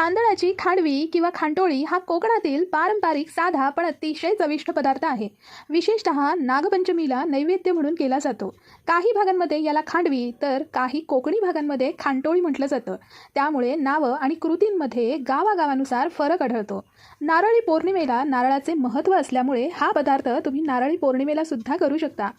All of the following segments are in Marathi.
तांदळाची खांडवी किंवा खांटोळी हा कोकणातील पारंपरिक साधा पण अतिशय चविष्ट पदार्थ आहे. विशेषतः नागपंचमीला नैवेद्य म्हणून केला जातो. काही भागांमध्ये याला खांडवी तर काही कोकणी भागांमध्ये खांटोळी म्हटलं जातं. त्यामुळे नावं आणि कृतींमध्ये गावागावानुसार फरक आढळतो. नारळी पौर्णिमेला नारळाचे महत्त्व असल्यामुळे हा पदार्थ तुम्ही नारळी पौर्णिमेला सुद्धा करू शकता.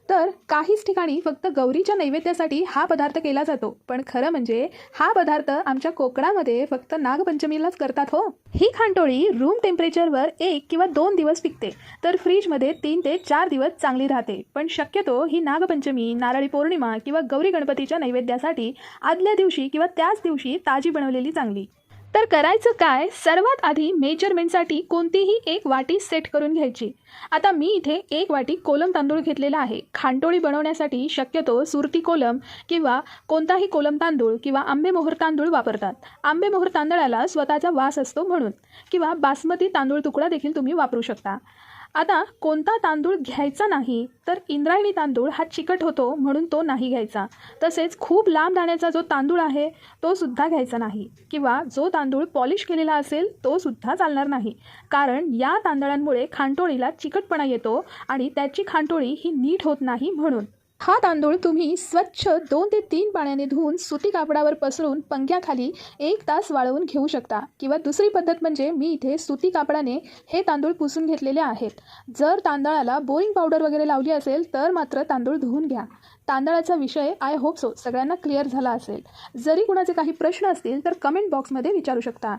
तर काहीच ठिकाणी फक्त गौरीच्या नैवेद्यासाठी हा पदार्थ केला जातो. पण खरं म्हणजे हा पदार्थ आमच्या कोकणामध्ये फक्त नागपंचमीलाच करतात हो. ही खांटोळी रूम टेम्परेचरवर 1 किंवा 2 दिवस टिकते, तर फ्रीजमध्ये 3 ते 4 दिवस चांगली राहते. पण शक्यतो ही नागपंचमी, नारळी पौर्णिमा किंवा गौरी गणपतीच्या नैवेद्यासाठी आदल्या दिवशी किंवा त्याच दिवशी ताजी बनवलेली चांगली. तर करायचं काय? सर्वात आधी मेजरमेंटसाठी कोणतीही एक वाटी सेट करून घ्यायची. आता मी इथे 1 वाटी कोलम तांदूळ घेतलेला आहे. खांटोळी बनवण्यासाठी शक्यतो सुरती कोलम किंवा कोणताही कोलम तांदूळ किंवा आंबेमोहोर तांदूळ वापरतात. आंबेमोहोर तांदळाला स्वतःचा वास असतो म्हणून, किंवा बासमती तांदूळ तुकडा देखील तुम्ही वापरू शकता. आता कोणता तांदूळ घ्यायचा नाही तर इंद्रायणी तांदूळ हा चिकट होतो म्हणून तो नाही घ्यायचा. तसेच खूप लांब दाण्याचा जो तांदूळ आहे तो सुद्धा घ्यायचा नाही, किंवा जो तांदूळ पॉलिश केलेला असेल तो सुद्धा चालणार नाही. कारण या तांदळांमुळे खांटोळीला चिकटपणा येतो आणि त्याची खांटोळी ही नीट होत नाही. म्हणून हा तांदूळ तुम्ही स्वच्छ 2 ते 3 पाण्याने धुवून सुती कापडावर पसरून पंख्याखाली 1 तास वाळवून घेऊ शकता. किंवा दुसरी पद्धत म्हणजे मी इथे सुती कापडाने हे तांदूळ पुसून घेतलेले आहेत. जर तांदळाला बोरिंग पावडर वगैरे लावली असेल तर मात्र तांदूळ धुवून घ्या. तांदळाचा विषय आय होप सो सगळ्यांना क्लिअर झाला असेल. जरी कुणाचे काही प्रश्न असतील तर कमेंट बॉक्समध्ये विचारू शकता.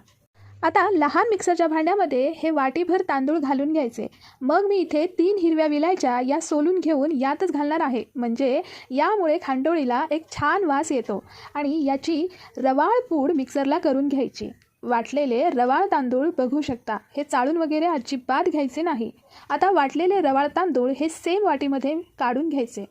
आता लहान मिक्सरच्या भांड्यामध्ये हे वाटीभर तांदूळ घालून घ्यायचे. मग मी इथे 3 हिरव्या विलायच्या या सोलून घेऊन यातच घालणार आहे. म्हणजे यामुळे खांटोळीला एक छान वास येतो. आणि याची रवाळ पूड मिक्सरला करून घ्यायची. वाटलेले रवाळ तांदूळ बघू शकता, हे चाळून वगैरे अजिबात घ्यायचे नाही. आता वाटलेले रवाळ तांदूळ हे सेम वाटीमध्ये काढून घ्यायचे.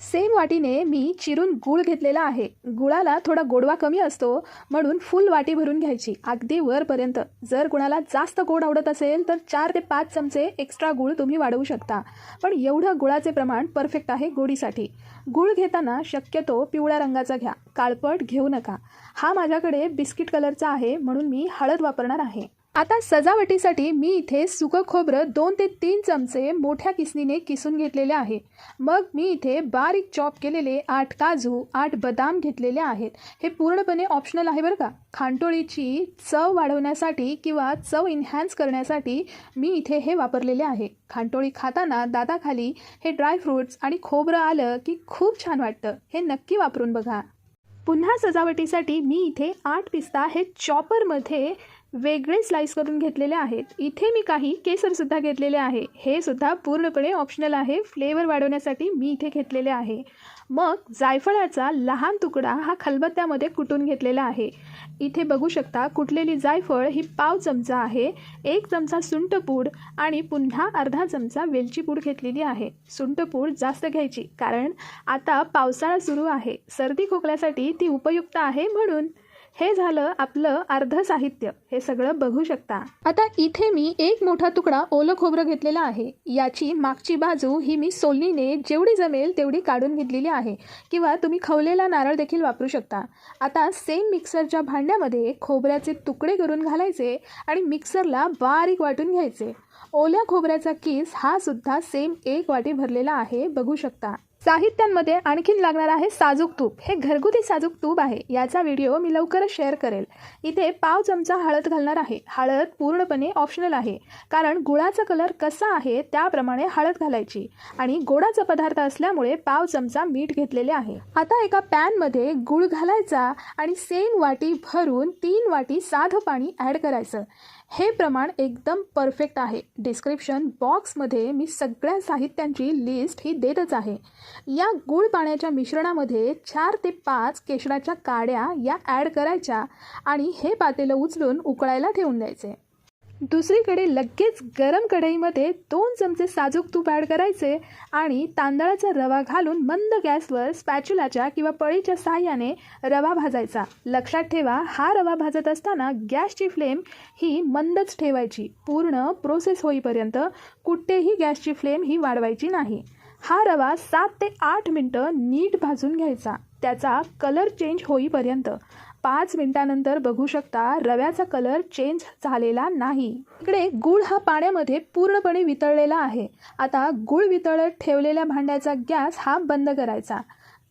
सेम वाटीने मी चिरून गूळ घेतलेला आहे. गुळाला थोडा गोडवा कमी असतो म्हणून फुल वाटी भरून घ्यायची, अगदी वरपर्यंत. जर कुणाला जास्त गोड आवडत असेल तर 4 ते 5 चमचे एक्स्ट्रा गूळ तुम्ही वाढवू शकता. पण एवढं गुळाचे प्रमाण परफेक्ट आहे गोडीसाठी. गूळ घेताना शक्यतो पिवळ्या रंगाचा घ्या, काळपट घेऊ नका. हा माझ्याकडे बिस्किट कलरचा आहे म्हणून मी हळद वापरणार आहे. आता सजावटीसाठी मी इथे सुकं खोबरं 2 ते 3 चमचे मोठ्या किसणीने किसून घेतलेले आहे. मग मी इथे बारीक चॉप केलेले 8 काजू, 8 बदाम घेतलेले आहेत. हे पूर्णपणे ऑप्शनल आहे बरं का. खांटोळीची चव वाढवण्यासाठी किंवा चव इन्हॅन्स करण्यासाठी मी इथे हे वापरलेले आहे. खांटोळी खाताना दाताखाली हे ड्रायफ्रूट्स आणि खोबरं आलं की खूप छान वाटतं. हे नक्की वापरून बघा. पुन्हा सजावटीसाठी मी इथे 8 पिस्ता हे चॉपरमध्ये वेगळे स्लाइस करून घेतलेले आहेत. इथे मी काही केसरसुद्धा घेतलेले आहे. हे सुद्धा पूर्णपणे ऑप्शनल आहे. फ्लेवर वाढवण्यासाठी मी इथे घेतलेले आहे. मग जायफळाचा लहान तुकडा हा खलबत्त्यामध्ये कुटून घेतलेला आहे. इथे बघू शकता कुटलेली जायफळ ही पाव चमचा आहे. 1 चमचा सुंठपूड आणि पुन्हा अर्धा चमचा वेलची पूड घेतलेली आहे. सुंठपूड जास्त घ्यायची कारण आता पावसाळा सुरू आहे. सर्दी खोकल्यासाठी ती उपयुक्त आहे. म्हणून हे झालं आपलं अर्ध साहित्य. हे सगळं बघू शकता. आता इथे मी 1 मोठा तुकडा ओलं खोबरं घेतलेला आहे. याची मागची बाजू ही मी सोलणीने जेवढी जमेल तेवढी काढून घेतलेली आहे, किंवा तुम्ही खवलेला नारळ देखील वापरू शकता. आता सेम मिक्सरच्या भांड्यामध्ये खोबऱ्याचे तुकडे करून घालायचे आणि मिक्सरला बारीक वाटून घ्यायचे. ओल्या खोबऱ्याचा किस हा सुद्धा सेम 1 वाटी भरलेला आहे, बघू शकता. साहित्यांमध्ये आणखीन लागणार आहे साजूक तूप. हे घरगुती साजूक तूप आहे. याचा व्हिडिओ मी लवकरच शेअर करेल. इथे पाव चमचा हळद घालणार आहे. हळद पूर्णपणे ऑप्शनल आहे, कारण गुळाचा कलर कसा आहे त्याप्रमाणे हळद घालायची. आणि गोडाचा पदार्थ असल्यामुळे पाव चमचा मीठ घेतलेले आहे. आता एका पॅनमध्ये गूळ घालायचा आणि सेम वाटी भरून 3 वाटी साधं पाणी ॲड करायचं. हे प्रमाण एकदम परफेक्ट आहे. डिस्क्रिप्शन बॉक्समध्ये मी सगळ्या साहित्यांची लिस्ट ही देतच आहे. या गूळ पाण्याच्या मिश्रणामध्ये 4 ते 5 केशराच्या काड्या या ॲड करायच्या आणि हे पातेलं उचलून उकळायला ठेवून द्यायचे. दुसरीकडे लगेच गरम कढईमध्ये 2 चमचे साजूक तूप ॲड करायचे आणि तांदळाचा रवा घालून मंद गॅसवर स्पॅच्युलाच्या किंवा पळीच्या साहाय्याने रवा भाजायचा. लक्षात ठेवा, हा रवा भाजत असताना गॅसची फ्लेम ही मंदच ठेवायची. पूर्ण प्रोसेस होईपर्यंत कुठेही गॅसची फ्लेम ही वाढवायची नाही. हा रवा 7 ते 8 मिनटं नीट भाजून घ्यायचा, त्याचा कलर चेंज होईपर्यंत. 5 मिनिटानंतर बघू शकता रव्याचा कलर चेंज झालेला नाही। इकडे गूळ हा पाण्यामध्ये पूर्णपणे वितळलेला आहे। आता गूळ वितळत ठेवलेल्या भांड्याचा गॅस हा बंद करायचा।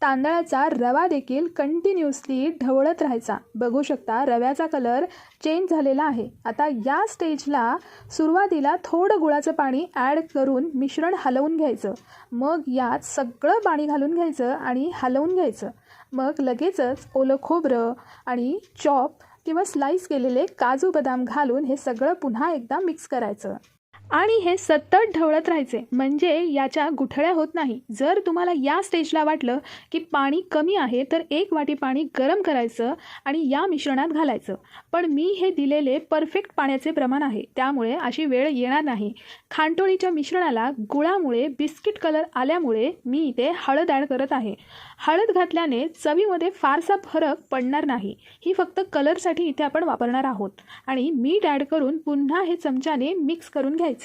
तांदळाचा रवा देखील कंटिन्युअसली ढवळत राहायचा। बघू शकता रव्याचा कलर चेंज झालेला आहे। आता या स्टेजला सुरुवातीला थोडं गुळाचं पाणी ॲड करून मिश्रण हलवून घ्यायचं। मग यात सगळं पाणी घालून घ्यायचं आणि हलवून घ्यायचं। मग लगेचच ओलं खोबरं आणि चॉप किंवा स्लाइस केलेले काजू बदाम घालून हे सगळं पुन्हा एकदा मिक्स करायचं आणि हे सतत ढवळत राहायचे, म्हणजे याच्या गुठळ्या होत नाही। जर तुम्हाला या स्टेजला वाटलं की पाणी कमी आहे तर 1 वाटी पाणी गरम करायचं आणि या मिश्रणात घालायचं। पण मी हे दिलेले परफेक्ट पाण्याचे प्रमाण आहे, त्यामुळे अशी वेळ येणार नाही। खांटोळीच्या मिश्रणाला गुळामुळे बिस्किट कलर आल्यामुळे मी इथे हळद ॲड करत आहे। हळद घातल्याने चवीमध्ये फारसा फरक पडणार नाही, ही फक्त कलरसाठी इथे आपण वापरणार आहोत। आणि मीठ ॲड करून पुन्हा हे चमच्याने मिक्स करून घ्यायचे।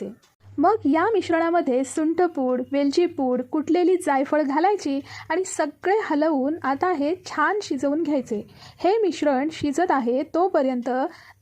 मग या मिश्रणामध्ये सुंठपूड, वेलची पूड, कुटलेली जायफळ घालायची आणि सगळे हलवून आता हे छान शिजवून घ्यायचे। हे मिश्रण शिजत आहे तोपर्यंत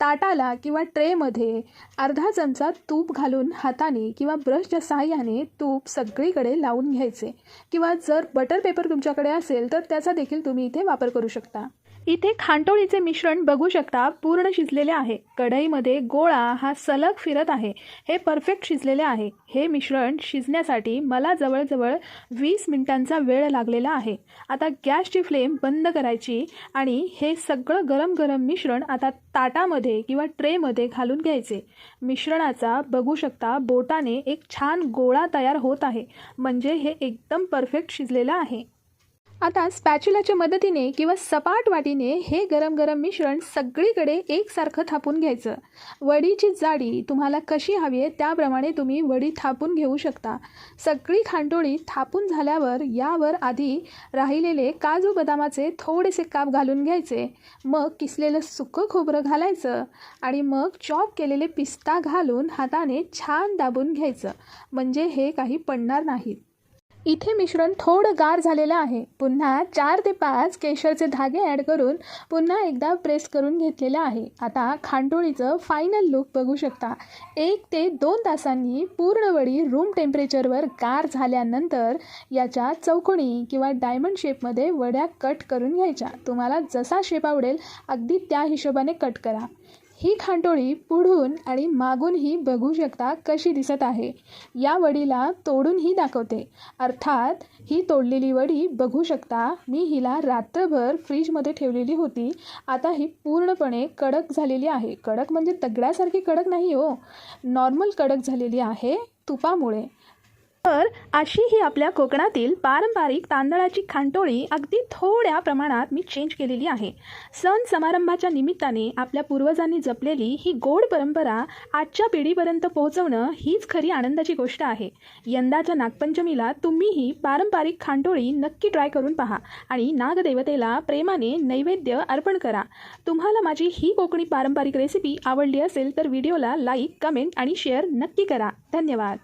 ताटाला किंवा ट्रेमध्ये अर्धा चमचा तूप घालून हाताने किंवा ब्रशच्या सहाय्याने तूप सगळीकडे लावून घ्यायचे, किंवा जर बटर पेपर तुमच्याकडे असेल तर त्याचा देखील तुम्ही इथे वापर करू शकता। इथे खांटोळीचे मिश्रण बघू शकता पूर्ण शिजलेले आहे। कढईमध्ये गोळा हा सलग फिरत आहे, हे परफेक्ट शिजलेले आहे। हे मिश्रण शिजण्यासाठी मला जवळजवळ 20 मिनिटांचा वेळ लागलेला आहे। आता गॅसची फ्लेम बंद करायची आणि हे सगळं गरम गरम मिश्रण आता ताटामध्ये किंवा ट्रेमध्ये घालून घ्यायचे। मिश्रणाचा बघू शकता बोटाने एक छान गोळा तयार होत आहे, म्हणजे हे एकदम परफेक्ट शिजलेलं आहे। आता स्पॅच्युलाच्या मदतीने किंवा सपाट वाटीने हे गरम गरम मिश्रण सगळीकडे एकसारखं थापून घ्यायचं। वडीची जाडी तुम्हाला कशी हवी आहे त्याप्रमाणे तुम्ही वडी थापून घेऊ शकता। सगळी खांटोळी थापून झाल्यावर यावर आधी राहिलेले काजू बदामाचे थोडेसे काप घालून घ्यायचे। मग किसलेलं सुकं खोबरं घालायचं आणि मग चॉप केलेले पिस्ता घालून हाताने छान दाबून घ्यायचं, म्हणजे हे काही पडणार नाहीत। इथे मिश्रण थोडं गार झालेलं आहे। पुन्हा 4 ते 5 केशरचे धागे ॲड करून पुन्हा एकदा प्रेस करून घेतलेलं आहे। आता खांटोळीचं फायनल लुक बघू शकता। 1 ते 2 तासांनी पूर्ण वडी रूम टेम्परेचरवर गार झाल्यानंतर याच्या चौकोनी किंवा डायमंड शेपमध्ये वड्या कट करून घ्यायच्या। तुम्हाला जसा शेप आवडेल अगदी त्या हिशोबाने कट करा। ही खांटोळी पुढून आणि मागूनही बघू शकता कशी दिसत आहे। या वडीला तोडूनही दाखवते, अर्थात ही तोडलेली वडी बघू शकता। मी हिला रात्रभर फ्रीजमध्ये ठेवलेली होती। आता ही पूर्णपणे कडक झालेली आहे। कडक म्हणजे दगडासारखी कडक नाही हो, नॉर्मल कडक झालेली आहे तुपामुळे। तर अशी ही आपल्या कोकणातील पारंपरिक तांदळाची खांटोळी अगदी थोड्या प्रमाणात मी चेंज केलेली आहे। सण समारंभाच्या निमित्ताने आपल्या पूर्वजांनी जपलेली ही गोड परंपरा आजच्या पिढीपर्यंत पोहोचवणं हीच खरी आनंदाची गोष्ट आहे। यंदाच्या नागपंचमीला तुम्हीही पारंपरिक खांटोळी नक्की ट्राय करून पहा आणि नागदेवतेला प्रेमाने नैवेद्य अर्पण करा। तुम्हाला माझी ही कोकणी पारंपरिक रेसिपी आवडली असेल तर व्हिडिओला लाईक, कमेंट आणि शेअर नक्की करा। धन्यवाद।